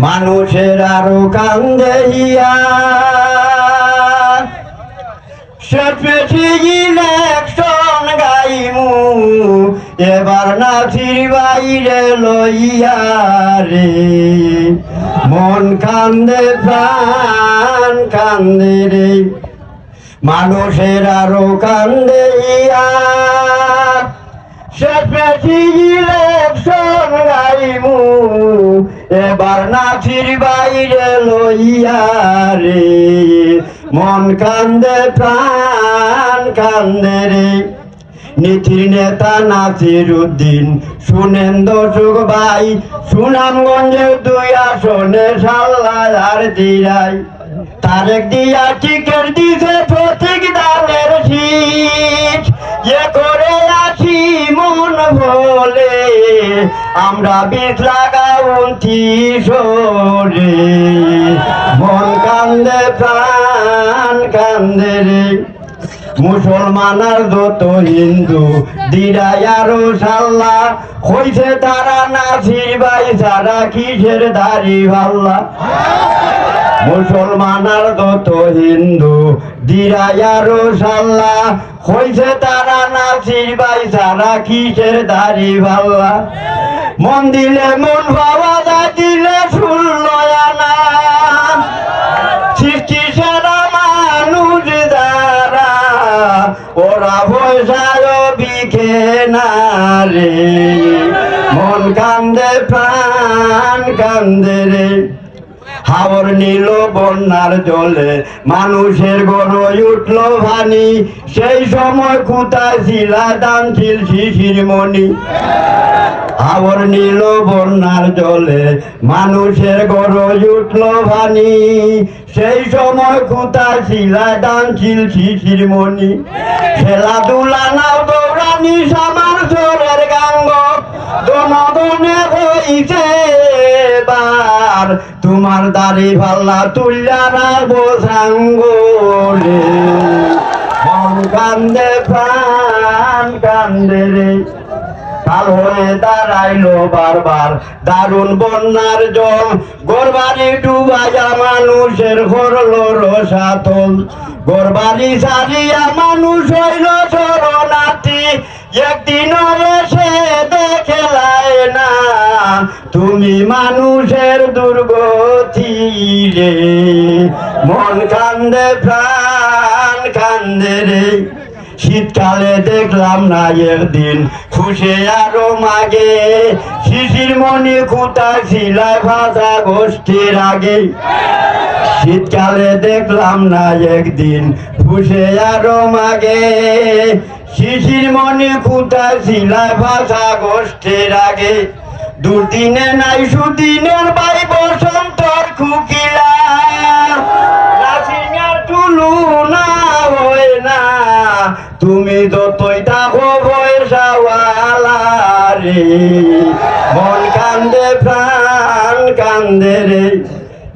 মানুষের আরো কান্দে হিয়া ইলেকশন গাইমু এবার নাচির বাইরে লইয়া রে মন কান্দে প্রাণ কান্দে রে মানুষের আরো কান্দে হিয়া ইলেকশন গাইমু এবার নাচির বাইরে লইয়া রে মন কান্দে প্রাণ কান্দে রে নীতির নেতা নাসির উদ্দিন শুনেন দর্শক ভাই সুনামগঞ্জের 2 আসনে সাল্লাহ আর দিরাই তারেক দিয়া টিকেট দিছে প্রতীক দানের শীত যে করে আসি মন বলে আমরা 20 লাখা 29 রে মন কান্দে প্রাণ কান্দে রে মুসলমান আর যত হিন্দু দিরাই আরো সাল্লাহ হইছে তারা নাসির ভাই সারা কিসের দাড়ি ভাল্লা মুসলমান আর যত হিন্দু দিরাই আরো সাল্লাহ হইছে তারা নাসির ভাই সারা কিসের দাড়ি ভাল্লা মন দিলে মন পাওয়া যায় দিলে শুনল না সৃষ্টি সেরা মানুষ যারা ওরা পয়সায় বিকে না রে মন কান্দে প্রাণ কান্দে রে হাওর নীল বন্যার জলে মানুষের গড়ই উঠলো ভানি সেই সময় কোথায় ছিলা দান ছিল শিশির মণি হাওর নীল বন্যার জলে মানুষের গড়ই উঠলো ভানি সেই সময় কোথায় ছিলা দান ছিল শিশির মণি খেলাধুলা নাও দৌড়ানি সামার জোরের গাঙ্গ দনদনে হইছে বার তোমার দাড়ি ভাল্লা তুল্লা রাখবো সাঙ্গ রে মন কান্দে প্রাণ কান্দে রে কাল হয়ে দাঁড়াইলো বারবার দারুণ বন্যার জল গোরবাড়ি ডুবাইয়া মানুষের করলো রসাতল গোরবাড়ি সারিয়া মানুষ হইল শরণার্থী একদিন এসে দেখেলায় না তুমি মানুষের দুর্গতি রে মন কান্দে প্রাণ কান্দে রে শীতকালে দেখলাম না একদিন খুশে আরো মাগে শিশির মনি কোথায় ছিলায় ভাষা গোষ্ঠীর আগে শীতকালে দেখলাম না একদিন খুশে আরো মাগে শিশির মনি কোথায় ছিলায় ভাষা গোষ্ঠীর আগে দুদিনে নাই সুদিনের বাই বসন্তর খুকিলা নাসিঙের তুলনা হয় না তুমি যতই থাকো পয়সাওয়ালা রে মন কান্দে প্রাণ কান্দে রে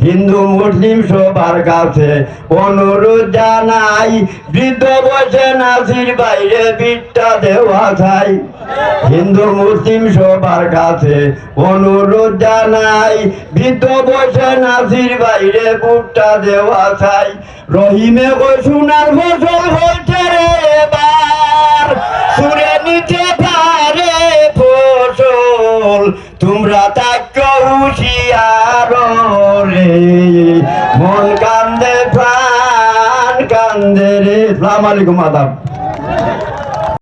হিন্দু মুসলিম সবার কাছে অনুরোধ জানাই বৃদ্ধ বসে নাসির বাইরে বিটটা দেওয়া চাই হিন্দু মুসলিম সবার কাছে অনুরোধ জানাই বৃদ্ধ বসে নাসির বাইরে বুটটা দেওয়া চাই রহিমে গো সোনার ফসল হয়েছে রে এবার সুরে নিতে পারে ফসল তোমরা তাক্য হুঁশিয়ার রে মন কান্দে প্রাণ কান্দে রে। আসসালামু আলাইকুম আদাব।